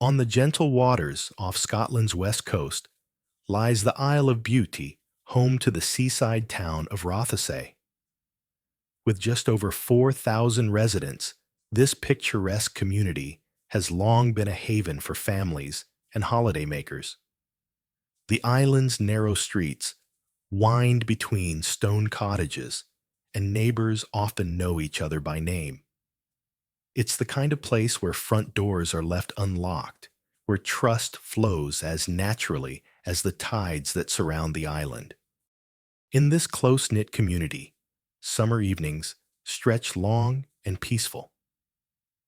On the gentle waters off Scotland's west coast lies the Isle of Beauty, home to the seaside town of Rothesay. With just over 4,000 residents, this picturesque community has long been a haven for families and holidaymakers. The island's narrow streets wind between stone cottages, and neighbors often know each other by name. It's the kind of place where front doors are left unlocked, where trust flows as naturally as the tides that surround the island. In this close-knit community, summer evenings stretch long and peaceful.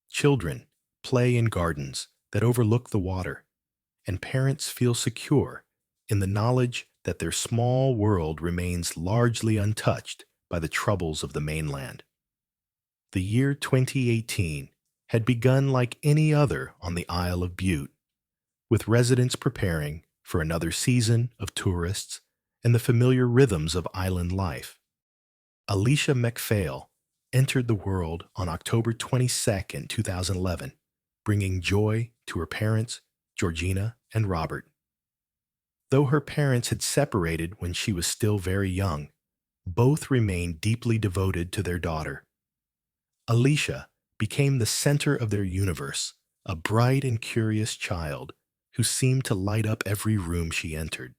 Children play in gardens that overlook the water, and parents feel secure in the knowledge that their small world remains largely untouched by the troubles of the mainland. The year 2018 had begun like any other on the Isle of Bute, with residents preparing for another season of tourists and the familiar rhythms of island life. Alicia MacPhail entered the world on October 22, 2011, bringing joy to her parents, Georgina and Robert. Though her parents had separated when she was still very young, both remained deeply devoted to their daughter. Alicia became the center of their universe, a bright and curious child who seemed to light up every room she entered.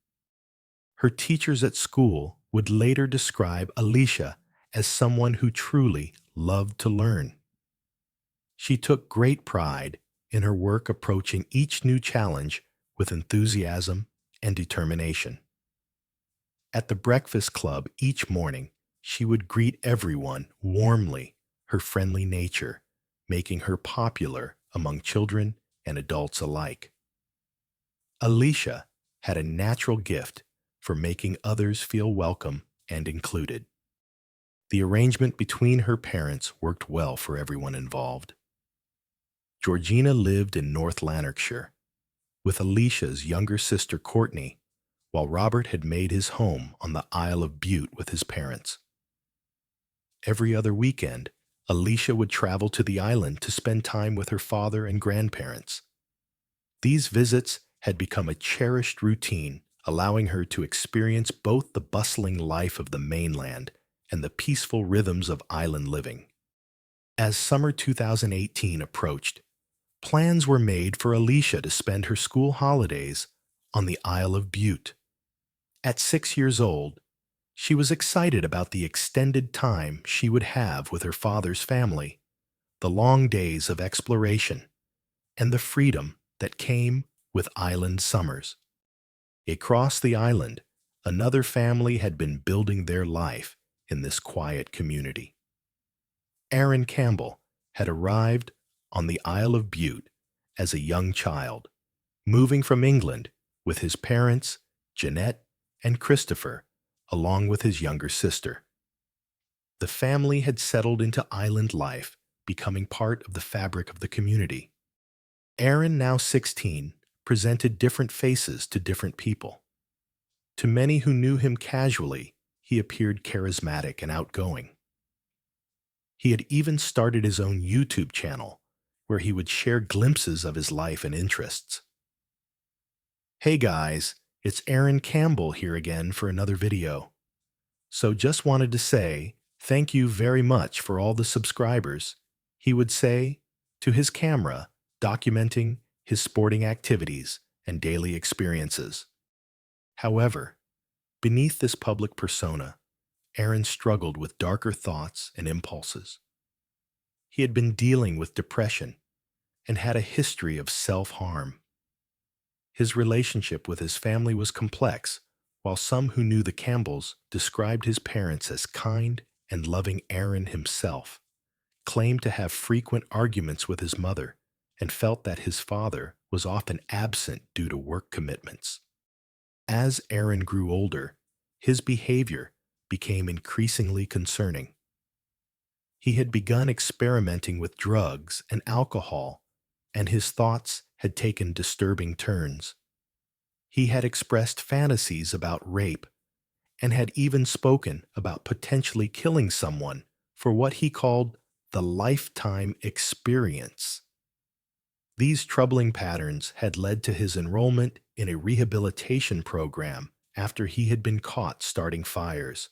Her teachers at school would later describe Alicia as someone who truly loved to learn. She took great pride in her work, approaching each new challenge with enthusiasm and determination. At the breakfast club each morning, she would greet everyone warmly, her friendly nature making her popular among children and adults alike. Alicia had a natural gift for making others feel welcome and included. The arrangement between her parents worked well for everyone involved. Georgina lived in North Lanarkshire with Alicia's younger sister Courtney, while Robert had made his home on the Isle of Bute with his parents. Every other weekend, Alicia would travel to the island to spend time with her father and grandparents. These visits had become a cherished routine, allowing her to experience both the bustling life of the mainland and the peaceful rhythms of island living. As summer 2018 approached, plans were made for Alicia to spend her school holidays on the Isle of Bute. At 6 years old, she was excited about the extended time she would have with her father's family, the long days of exploration, and the freedom that came with island summers. Across the island, another family had been building their life in this quiet community. Aaron Campbell had arrived on the Isle of Bute as a young child, moving from England with his parents, Jeanette and Christopher, along with his younger sister. The family had settled into island life, becoming part of the fabric of the community. Aaron, now 16, presented different faces to different people. To many who knew him casually, he appeared charismatic and outgoing. He had even started his own YouTube channel, where he would share glimpses of his life and interests. Hey guys, it's Aaron Campbell here again for another video. So just wanted to say thank you very much for all the subscribers, he would say to his camera, documenting his sporting activities and daily experiences. However, beneath this public persona, Aaron struggled with darker thoughts and impulses. He had been dealing with depression and had a history of self-harm. His relationship with his family was complex, while some who knew the Campbells described his parents as kind and loving. Aaron himself claimed to have frequent arguments with his mother and felt that his father was often absent due to work commitments. As Aaron grew older, his behavior became increasingly concerning. He had begun experimenting with drugs and alcohol, and his thoughts had taken disturbing turns. He had expressed fantasies about rape and had even spoken about potentially killing someone for what he called the lifetime experience. These troubling patterns had led to his enrollment in a rehabilitation program after he had been caught starting fires.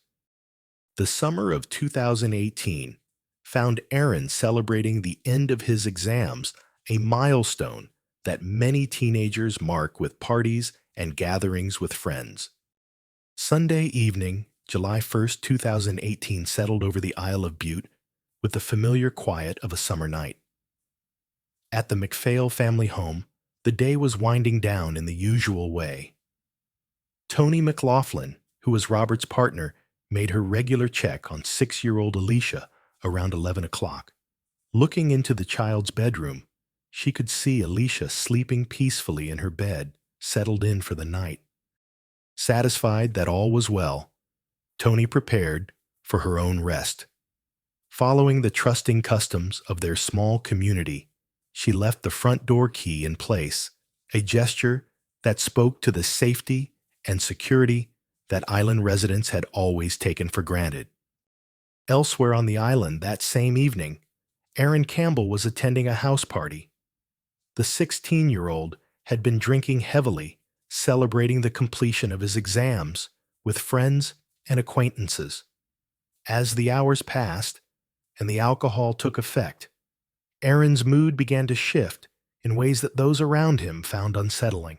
The summer of 2018 found Aaron celebrating the end of his exams, a milestone that many teenagers mark with parties and gatherings with friends. Sunday evening, July 1st, 2018 settled over the Isle of Butte with the familiar quiet of a summer night. At the MacPhail family home, the day was winding down in the usual way. Toni McLaughlin, who was Robert's partner, made her regular check on 6-year-old Alicia around 11 o'clock. Looking into the child's bedroom, she could see Alicia sleeping peacefully in her bed, settled in for the night. Satisfied that all was well, Toni prepared for her own rest. Following the trusting customs of their small community, she left the front door key in place, a gesture that spoke to the safety and security that island residents had always taken for granted. Elsewhere on the island that same evening, Aaron Campbell was attending a house party. The 16-year-old had been drinking heavily, celebrating the completion of his exams with friends and acquaintances. As the hours passed and the alcohol took effect, Aaron's mood began to shift in ways that those around him found unsettling.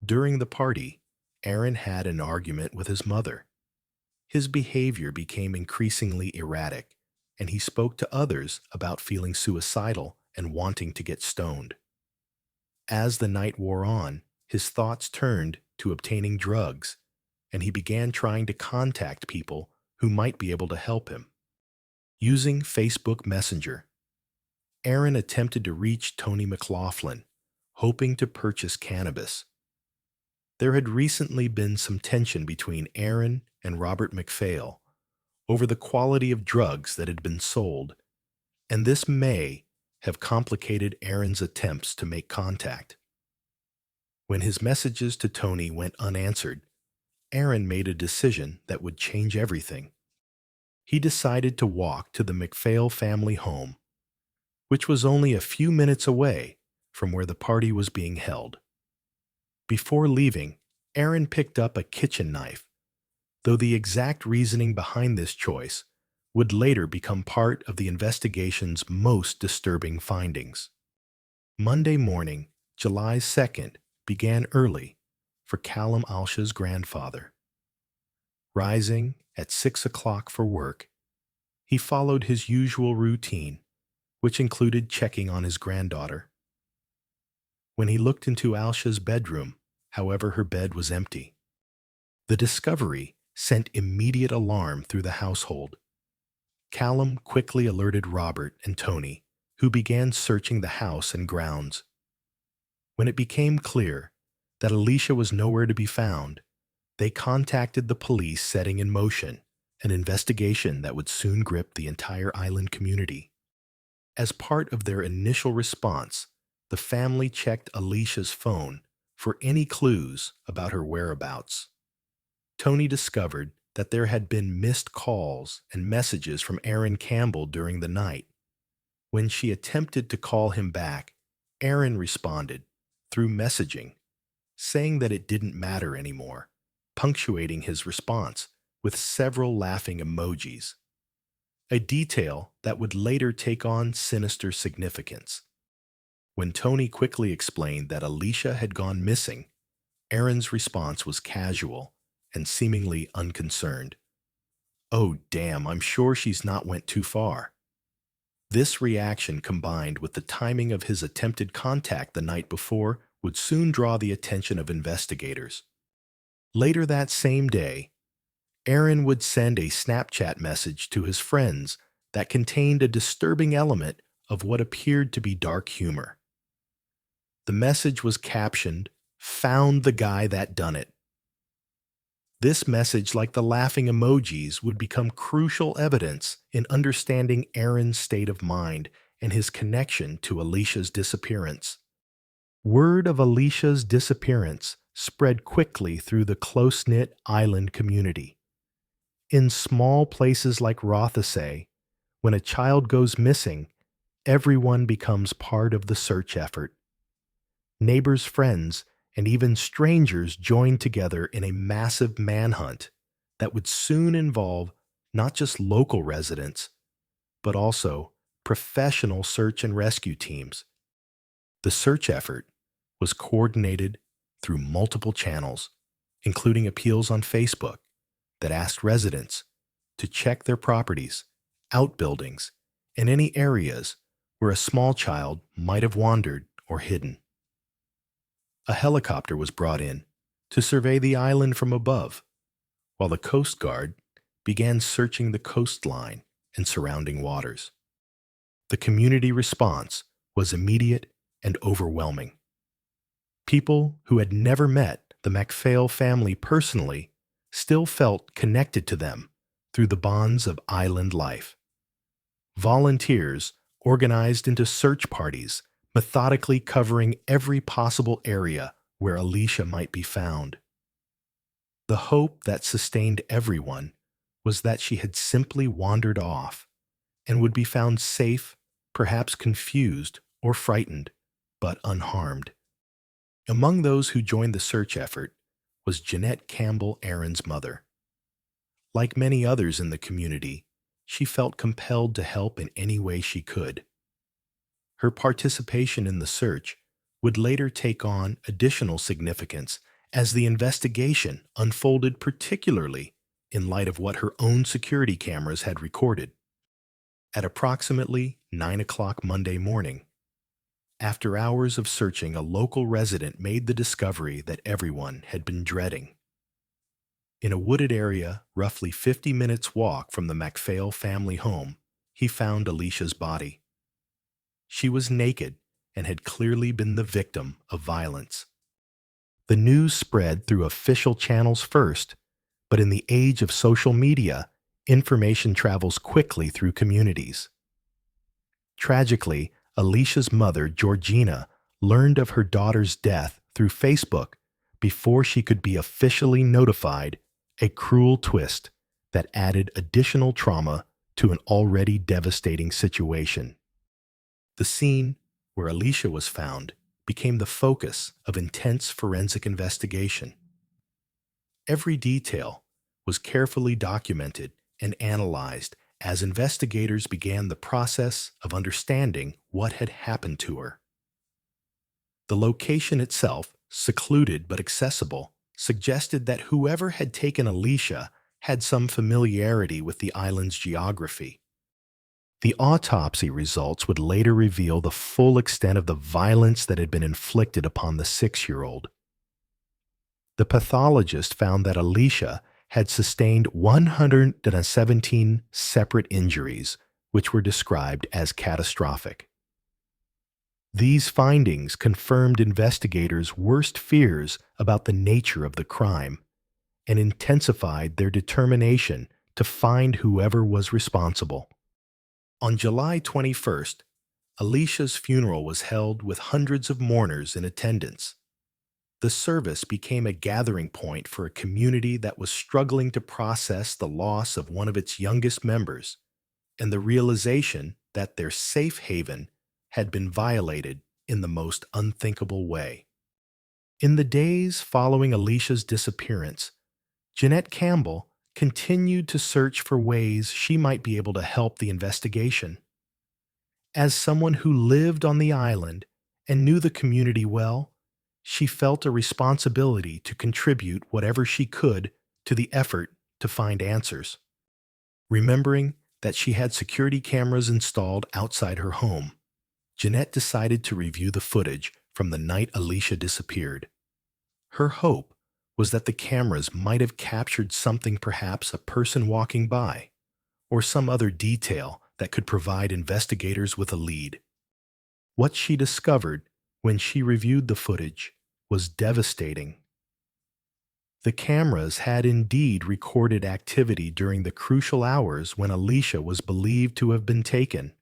During the party, Aaron had an argument with his mother. His behavior became increasingly erratic, and he spoke to others about feeling suicidal and wanting to get stoned. As the night wore on, his thoughts turned to obtaining drugs, and he began trying to contact people who might be able to help him. Using Facebook Messenger, Aaron attempted to reach Toni McLaughlin, hoping to purchase cannabis. There had recently been some tension between Aaron and Robert MacPhail over the quality of drugs that had been sold, and this may have complicated Aaron's attempts to make contact. When his messages to Toni went unanswered, Aaron made a decision that would change everything. He decided to walk to the MacPhail family home, which was only a few minutes away from where the party was being held. Before leaving, Aaron picked up a kitchen knife, though the exact reasoning behind this choice would later become part of the investigation's most disturbing findings. Monday morning, July 2nd, began early for Callum Alsha's grandfather. Rising at 6 o'clock for work, he followed his usual routine, which included checking on his granddaughter. When he looked into Alsha's bedroom, however, her bed was empty. The discovery sent immediate alarm through the household. Callum quickly alerted Robert and Toni, who began searching the house and grounds. When it became clear that Alicia was nowhere to be found, they contacted the police, setting in motion an investigation that would soon grip the entire island community. As part of their initial response, the family checked Alicia's phone for any clues about her whereabouts. Toni discovered that there had been missed calls and messages from Aaron Campbell during the night. When she attempted to call him back, Aaron responded through messaging, saying that it didn't matter anymore, punctuating his response with several laughing emojis, a detail that would later take on sinister significance. When Toni quickly explained that Alicia had gone missing, Aaron's response was casual and seemingly unconcerned. "Oh, damn, I'm sure she's not went too far." This reaction, combined with the timing of his attempted contact the night before, would soon draw the attention of investigators. Later that same day, Aaron would send a Snapchat message to his friends that contained a disturbing element of what appeared to be dark humor. The message was captioned, "Found the guy that done it." This message, like the laughing emojis, would become crucial evidence in understanding Aaron's state of mind and his connection to Alicia's disappearance. Word of Alicia's disappearance spread quickly through the close-knit island community. In small places like Rothesay, when a child goes missing, Everyone becomes part of the search effort. Neighbors, friends, and even strangers join together in a massive manhunt that would soon involve not just local residents, but also professional search and rescue teams. The search effort was coordinated through multiple channels, including appeals on Facebook that asked residents to check their properties, outbuildings, and any areas where a small child might have wandered or hidden. A helicopter was brought in to survey the island from above, while the Coast Guard began searching the coastline and surrounding waters. The community response was immediate and overwhelming. People who had never met the MacPhail family personally still felt connected to them through the bonds of island life. Volunteers organized into search parties, methodically covering every possible area where Alicia might be found. The hope that sustained everyone was that she had simply wandered off and would be found safe, perhaps confused or frightened, but unharmed. Among those who joined the search effort was Jeanette Campbell, Aaron's mother. Like many others in the community, she felt compelled to help in any way she could. Her participation in the search would later take on additional significance as the investigation unfolded, particularly in light of what her own security cameras had recorded. At approximately 9 o'clock Monday morning, after hours of searching, a local resident made the discovery that everyone had been dreading. In a wooded area, roughly 50 minutes' walk from the MacPhail family home, he found Alicia's body. She was naked and had clearly been the victim of violence. The news spread through official channels first, but in the age of social media, information travels quickly through communities. Tragically, Alicia's mother, Georgina, learned of her daughter's death through Facebook before she could be officially notified, a cruel twist that added additional trauma to an already devastating situation. The scene where Alicia was found became the focus of intense forensic investigation. Every detail was carefully documented and analyzed as investigators began the process of understanding what had happened to her. The location itself, secluded but accessible, suggested that whoever had taken Alicia had some familiarity with the island's geography. The autopsy results would later reveal the full extent of the violence that had been inflicted upon the 6-year-old. The pathologist found that Alicia had sustained 117 separate injuries, which were described as catastrophic. These findings confirmed investigators' worst fears about the nature of the crime and intensified their determination to find whoever was responsible. On July 21st, Alicia's funeral was held with hundreds of mourners in attendance. The service became a gathering point for a community that was struggling to process the loss of one of its youngest members and the realization that their safe haven had been violated in the most unthinkable way. In the days following Alicia's disappearance, Jeanette Campbell continued to search for ways she might be able to help the investigation. As someone who lived on the island and knew the community well, she felt a responsibility to contribute whatever she could to the effort to find answers. Remembering that she had security cameras installed outside her home, Jeanette decided to review the footage from the night Alicia disappeared. Her hope was that the cameras might have captured something, perhaps a person walking by, or some other detail that could provide investigators with a lead. What she discovered when she reviewed the footage was devastating. The cameras had indeed recorded activity during the crucial hours when Alicia was believed to have been taken.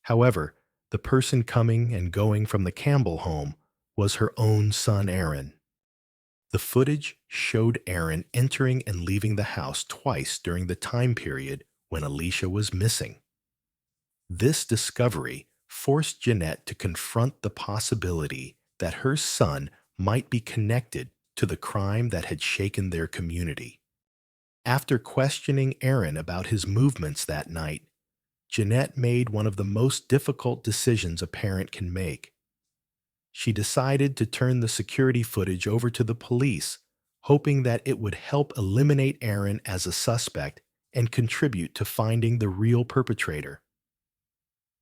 However, the person coming and going from the Campbell home was her own son, Aaron. The footage showed Aaron entering and leaving the house twice during the time period when Alicia was missing. This discovery forced Jeanette to confront the possibility that her son might be connected to the crime that had shaken their community. After questioning Aaron about his movements that night, Jeanette made one of the most difficult decisions a parent can make. She decided to turn the security footage over to the police, hoping that it would help eliminate Aaron as a suspect and contribute to finding the real perpetrator.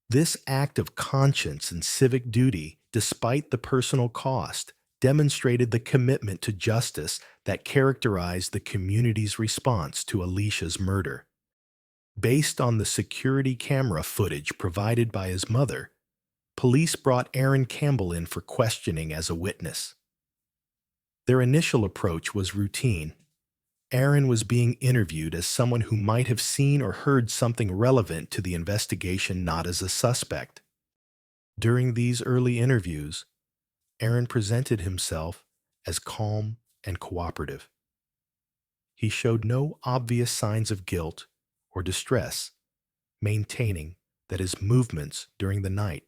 This act of conscience and civic duty, despite the personal cost, demonstrated the commitment to justice that characterized the community's response to Alicia's murder. Based on the security camera footage provided by his mother, police brought Aaron Campbell in for questioning as a witness. Their initial approach was routine. Aaron was being interviewed as someone who might have seen or heard something relevant to the investigation, not as a suspect. During these early interviews, Aaron presented himself as calm and cooperative. He showed no obvious signs of guilt or distress, maintaining that his movements during the night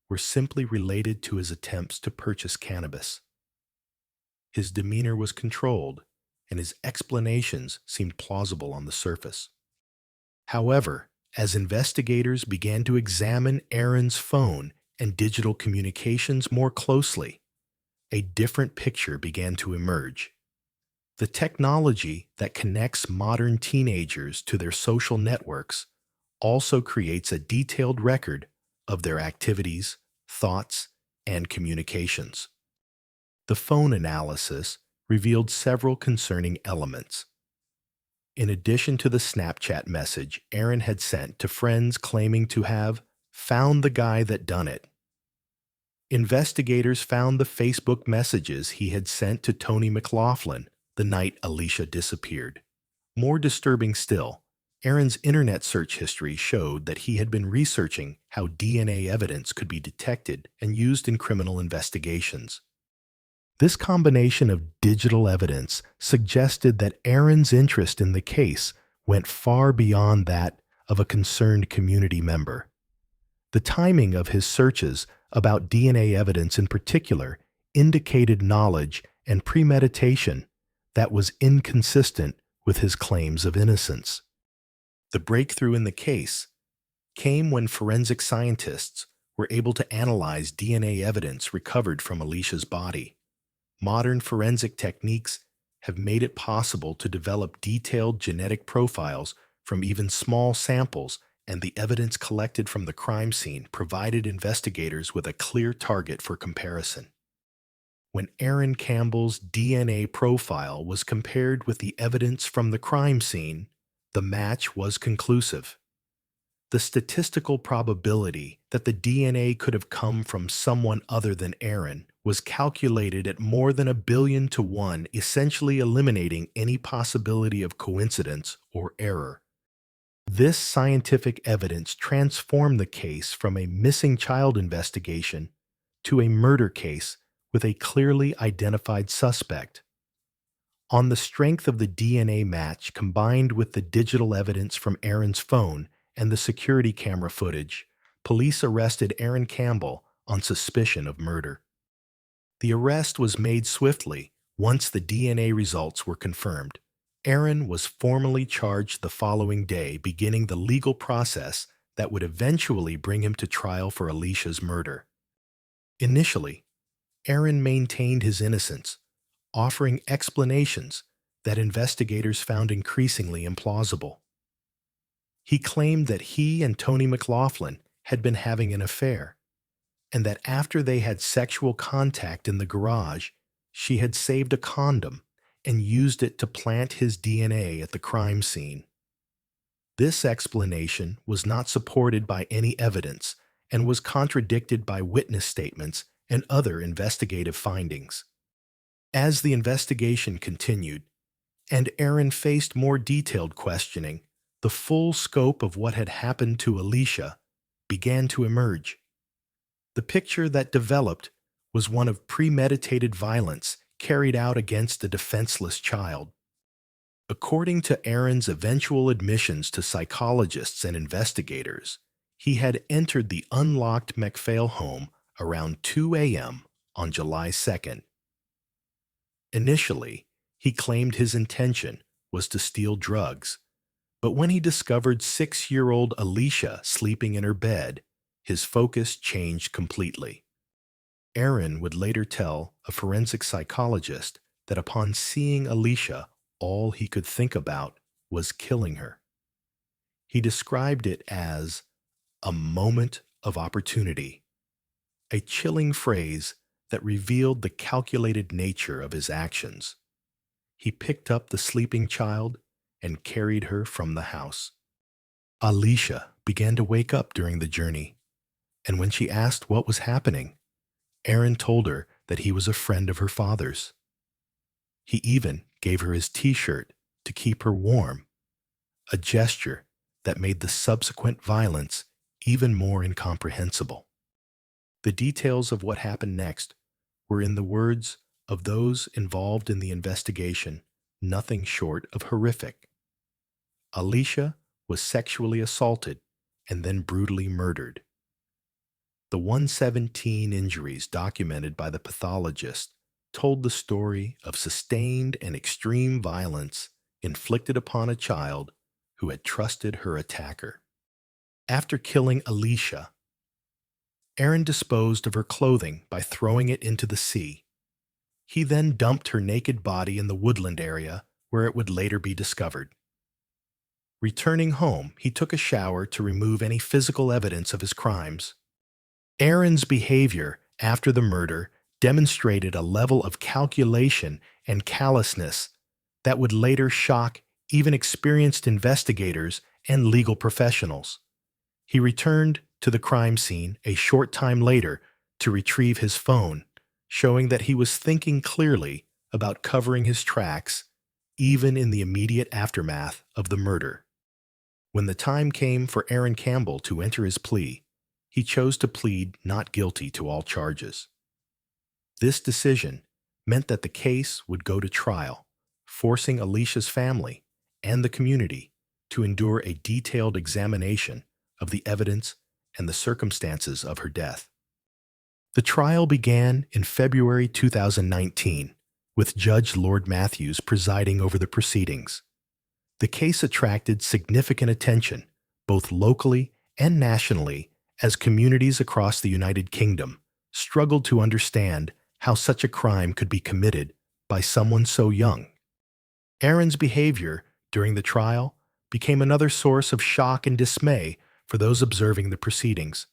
were simply related to his attempts to purchase cannabis. His demeanor was controlled, and his explanations seemed plausible on the surface. However, as investigators began to examine Aaron's phone and digital communications more closely, a different picture began to emerge. The technology that connects modern teenagers to their social networks also creates a detailed record of their activities, thoughts, and communications. The phone analysis revealed several concerning elements. In addition to the Snapchat message Aaron had sent to friends claiming to have found the guy that done it, investigators found the Facebook messages he had sent to Tony McLaughlin the night Alicia disappeared. More disturbing still, Aaron's internet search history showed that he had been researching how DNA evidence could be detected and used in criminal investigations. This combination of digital evidence suggested that Aaron's interest in the case went far beyond that of a concerned community member. The timing of his searches about DNA evidence in particular indicated knowledge and premeditation that was inconsistent with his claims of innocence. The breakthrough in the case came when forensic scientists were able to analyze DNA evidence recovered from Alicia's body. Modern forensic techniques have made it possible to develop detailed genetic profiles from even small samples, and the evidence collected from the crime scene provided investigators with a clear target for comparison. When Aaron Campbell's DNA profile was compared with the evidence from the crime scene, the match was conclusive. The statistical probability that the DNA could have come from someone other than Aaron was calculated at more than 1,000,000,000 to 1, essentially eliminating any possibility of coincidence or error. This scientific evidence transformed the case from a missing child investigation to a murder case with a clearly identified suspect. On the strength of the DNA match combined with the digital evidence from Aaron's phone and the security camera footage, police arrested Aaron Campbell on suspicion of murder. The arrest was made swiftly once the DNA results were confirmed. Aaron was formally charged the following day, beginning the legal process that would eventually bring him to trial for Alicia's murder. Initially, Aaron maintained his innocence, offering explanations that investigators found increasingly implausible. He claimed that he and Tony McLaughlin had been having an affair, and that after they had sexual contact in the garage, she had saved a condom and used it to plant his DNA at the crime scene. This explanation was not supported by any evidence and was contradicted by witness statements and other investigative findings. As the investigation continued, and Aaron faced more detailed questioning, the full scope of what had happened to Alicia began to emerge. The picture that developed was one of premeditated violence carried out against a defenseless child. According to Aaron's eventual admissions to psychologists and investigators, He had entered the unlocked MacPhail home around 2 a.m. on July 2nd. Initially, he claimed his intention was to steal drugs, but when he discovered 6-year-old Alicia sleeping in her bed, his focus changed completely. Aaron would later tell a forensic psychologist that upon seeing Alicia, all he could think about was killing her. He described it as a moment of opportunity, a chilling phrase that revealed the calculated nature of his actions. He picked up the sleeping child and carried her from the house. Alicia began to wake up during the journey, and when she asked what was happening, Aaron told her that he was a friend of her father's. He even gave her his t-shirt to keep her warm, a gesture that made the subsequent violence even more incomprehensible. The details of what happened next were, in the words of those involved in the investigation, nothing short of horrific. Alicia was sexually assaulted and then brutally murdered. The 117 injuries documented by the pathologist told the story of sustained and extreme violence inflicted upon a child who had trusted her attacker. After killing Alicia, Aaron disposed of her clothing by throwing it into the sea. He then dumped her naked body in the woodland area where it would later be discovered. Returning home, he took a shower to remove any physical evidence of his crimes. Aaron's behavior after the murder demonstrated a level of calculation and callousness that would later shock even experienced investigators and legal professionals. He returned to the crime scene a short time later to retrieve his phone, showing that he was thinking clearly about covering his tracks even in the immediate aftermath of the murder. When the time came for Aaron Campbell to enter his plea, he chose to plead not guilty to all charges. This decision meant that the case would go to trial, forcing Alicia's family and the community to endure a detailed examination of the evidence and the circumstances of her death. The trial began in February 2019, with Judge Lord Matthews presiding over the proceedings. The case attracted significant attention, both locally and nationally, as communities across the United Kingdom struggled to understand how such a crime could be committed by someone so young. Aaron's behavior during the trial became another source of shock and dismay for those observing the proceedings.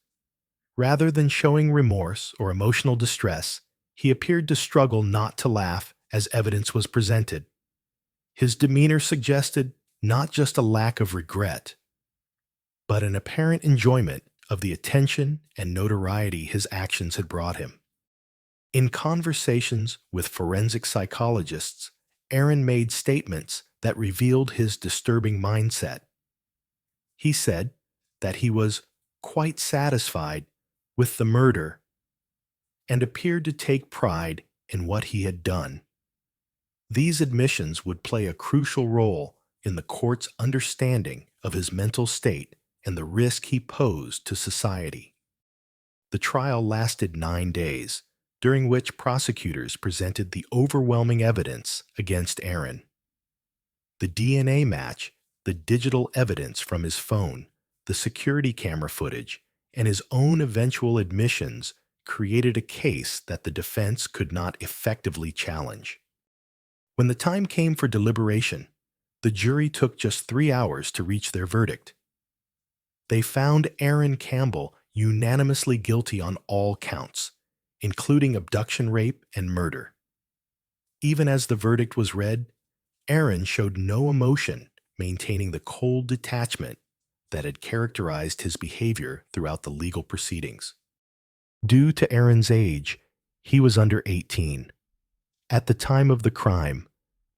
Rather than showing remorse or emotional distress, he appeared to struggle not to laugh as evidence was presented. His demeanor suggested not just a lack of regret, but an apparent enjoyment of the attention and notoriety his actions had brought him. In conversations with forensic psychologists, Aaron made statements that revealed his disturbing mindset. He said that he was quite satisfied with the murder and appeared to take pride in what he had done. These admissions would play a crucial role in the court's understanding of his mental state and the risk he posed to society. The trial lasted 9 days, during which prosecutors presented the overwhelming evidence against Aaron. The DNA match, the digital evidence from his phone, the security camera footage, and his own eventual admissions created a case that the defense could not effectively challenge. When the time came for deliberation, the jury took just 3 hours to reach their verdict. They found Aaron Campbell unanimously guilty on all counts, including abduction, rape, and murder. Even as the verdict was read, Aaron showed no emotion, maintaining the cold detachment that had characterized his behavior throughout the legal proceedings. Due to Aaron's age, he was under 18. At the time of the crime,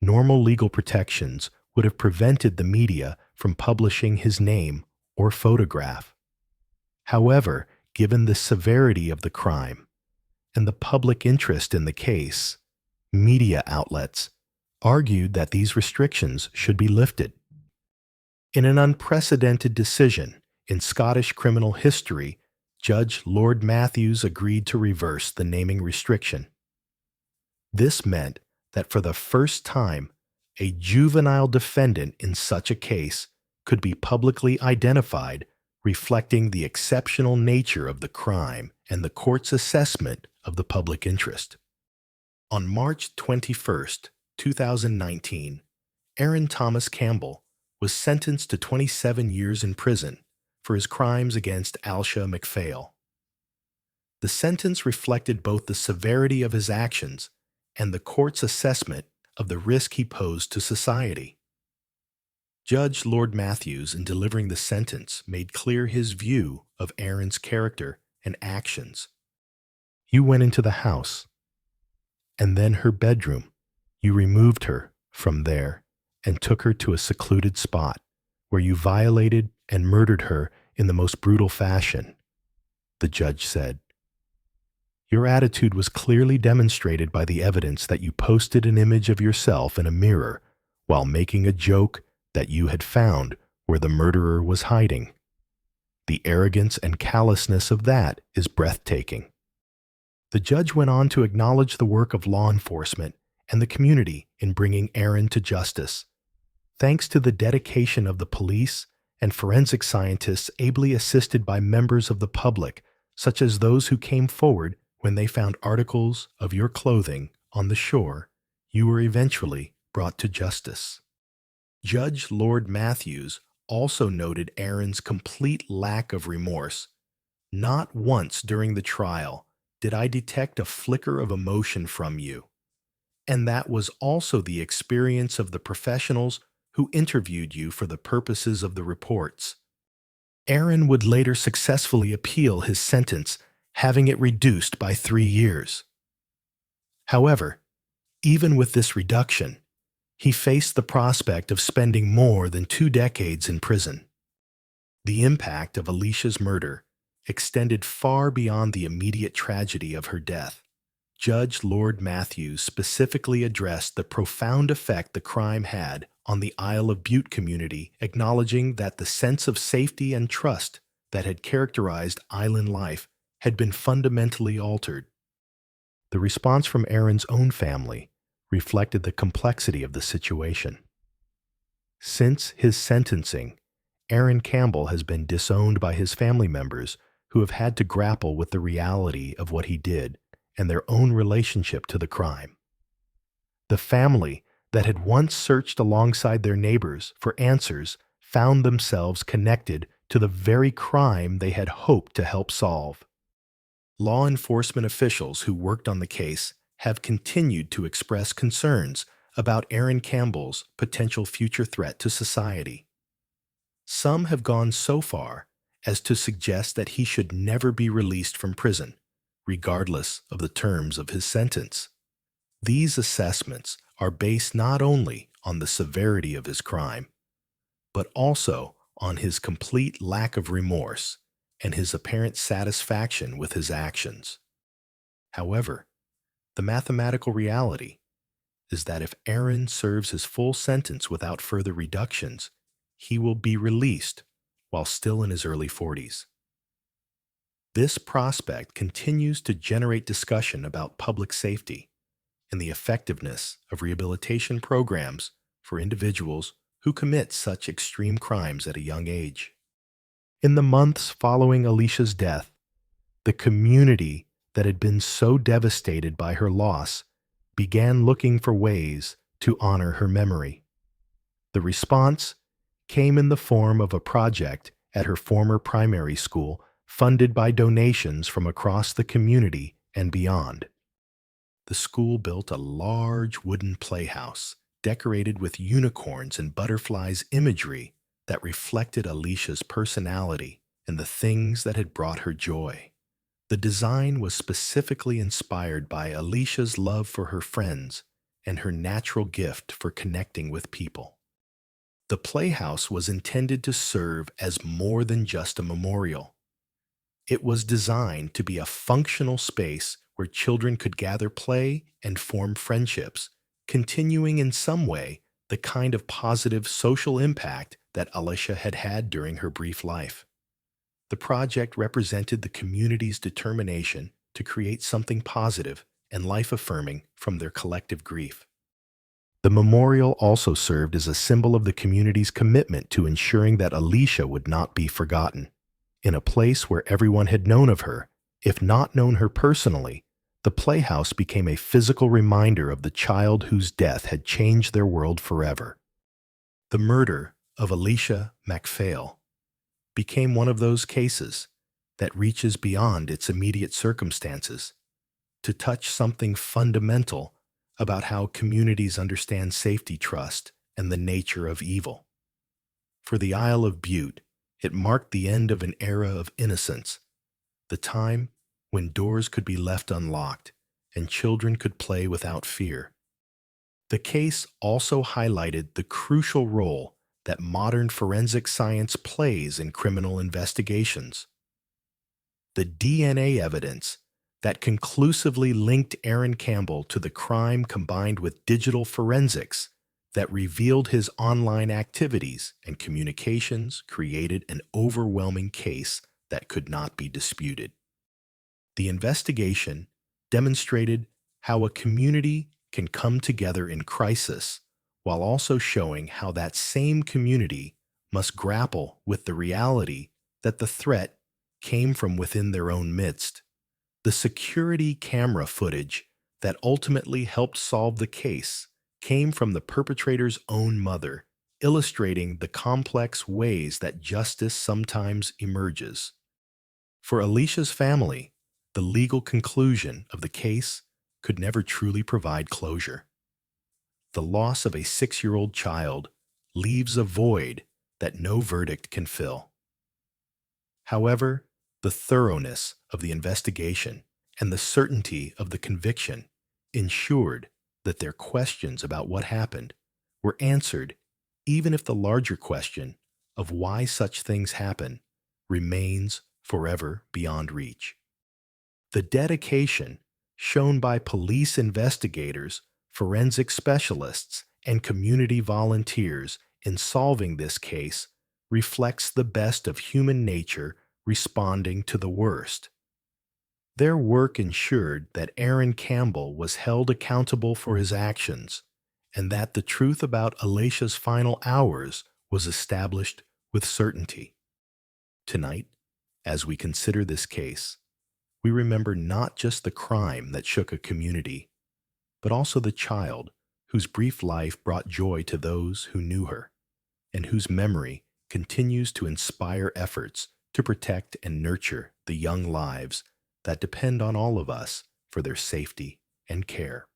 normal legal protections would have prevented the media from publishing his name or photograph. However, given the severity of the crime and the public interest in the case, media outlets argued that these restrictions should be lifted. In an unprecedented decision in Scottish criminal history, Judge Lord Matthews agreed to reverse the naming restriction. This meant that for the first time, a juvenile defendant in such a case could be publicly identified, reflecting the exceptional nature of the crime and the court's assessment of the public interest. On March 21st, 2019, Aaron Thomas Campbell was sentenced to 27 years in prison for his crimes against Alsha McPhail. The sentence reflected both the severity of his actions and the court's assessment of the risk he posed to society. Judge Lord Matthews, in delivering the sentence, made clear his view of Aaron's character and actions. You went into the house, and then her bedroom. You removed her from there and took her to a secluded spot where you violated and murdered her in the most brutal fashion, the judge said. Your attitude was clearly demonstrated by the evidence that you posted an image of yourself in a mirror while making a joke that you had found where the murderer was hiding. The arrogance and callousness of that is breathtaking. The judge went on to acknowledge the work of law enforcement and the community in bringing Aaron to justice. Thanks to the dedication of the police and forensic scientists ably assisted by members of the public, such as those who came forward when they found articles of your clothing on the shore, you were eventually brought to justice. Judge Lord Matthews also noted Aaron's complete lack of remorse. Not once during the trial did I detect a flicker of emotion from you. And that was also the experience of the professionals who interviewed you for the purposes of the reports. Aaron would later successfully appeal his sentence, having it reduced by 3 years. However, even with this reduction, he faced the prospect of spending more than 2 decades in prison. The impact of Alicia's murder extended far beyond the immediate tragedy of her death. Judge Lord Matthews specifically addressed the profound effect the crime had on the Isle of Bute community, acknowledging that the sense of safety and trust that had characterized island life had been fundamentally altered. The response from Aaron's own family reflected the complexity of the situation. Since his sentencing, Aaron Campbell has been disowned by his family members who have had to grapple with the reality of what he did and their own relationship to the crime. The family that had once searched alongside their neighbors for answers found themselves connected to the very crime they had hoped to help solve. Law enforcement officials who worked on the case have continued to express concerns about Aaron Campbell's potential future threat to society. Some have gone so far as to suggest that he should never be released from prison, regardless of the terms of his sentence. These assessments are based not only on the severity of his crime, but also on his complete lack of remorse and his apparent satisfaction with his actions. However, the mathematical reality is that if Aaron serves his full sentence without further reductions, he will be released while still in his early 40s. This prospect continues to generate discussion about public safety and the effectiveness of rehabilitation programs for individuals who commit such extreme crimes at a young age. In the months following Alicia's death, the community that had been so devastated by her loss began looking for ways to honor her memory. The response came in the form of a project at her former primary school funded by donations from across the community and beyond. The school built a large wooden playhouse decorated with unicorns and butterflies imagery that reflected Alicia's personality and the things that had brought her joy. The design was specifically inspired by Alicia's love for her friends and her natural gift for connecting with people. The playhouse was intended to serve as more than just a memorial. It was designed to be a functional space where children could gather, play, and form friendships, continuing in some way the kind of positive social impact that Alicia had had during her brief life. The project represented the community's determination to create something positive and life-affirming from their collective grief. The memorial also served as a symbol of the community's commitment to ensuring that Alicia would not be forgotten. In a place where everyone had known of her, if not known her personally, the playhouse became a physical reminder of the child whose death had changed their world forever. The murder of Alicia MacPhail became one of those cases that reaches beyond its immediate circumstances to touch something fundamental about how communities understand safety, trust, and the nature of evil. For the Isle of Bute, it marked the end of an era of innocence, the time when doors could be left unlocked and children could play without fear. The case also highlighted the crucial role that modern forensic science plays in criminal investigations. The DNA evidence that conclusively linked Aaron Campbell to the crime, combined with digital forensics that revealed his online activities and communications, created an overwhelming case that could not be disputed. The investigation demonstrated how a community can come together in crisis, while also showing how that same community must grapple with the reality that the threat came from within their own midst. The security camera footage that ultimately helped solve the case came from the perpetrator's own mother, illustrating the complex ways that justice sometimes emerges. For Alicia's family, the legal conclusion of the case could never truly provide closure. The loss of a 6-year-old child leaves a void that no verdict can fill. However, the thoroughness of the investigation and the certainty of the conviction ensured that their questions about what happened were answered, even if the larger question of why such things happen remains forever beyond reach. The dedication shown by police investigators, forensic specialists, and community volunteers in solving this case reflects the best of human nature responding to the worst. Their work ensured that Aaron Campbell was held accountable for his actions, and that the truth about Alicia's final hours was established with certainty. Tonight, as we consider this case, we remember not just the crime that shook a community, but also the child whose brief life brought joy to those who knew her, and whose memory continues to inspire efforts to protect and nurture the young lives that depend on all of us for their safety and care.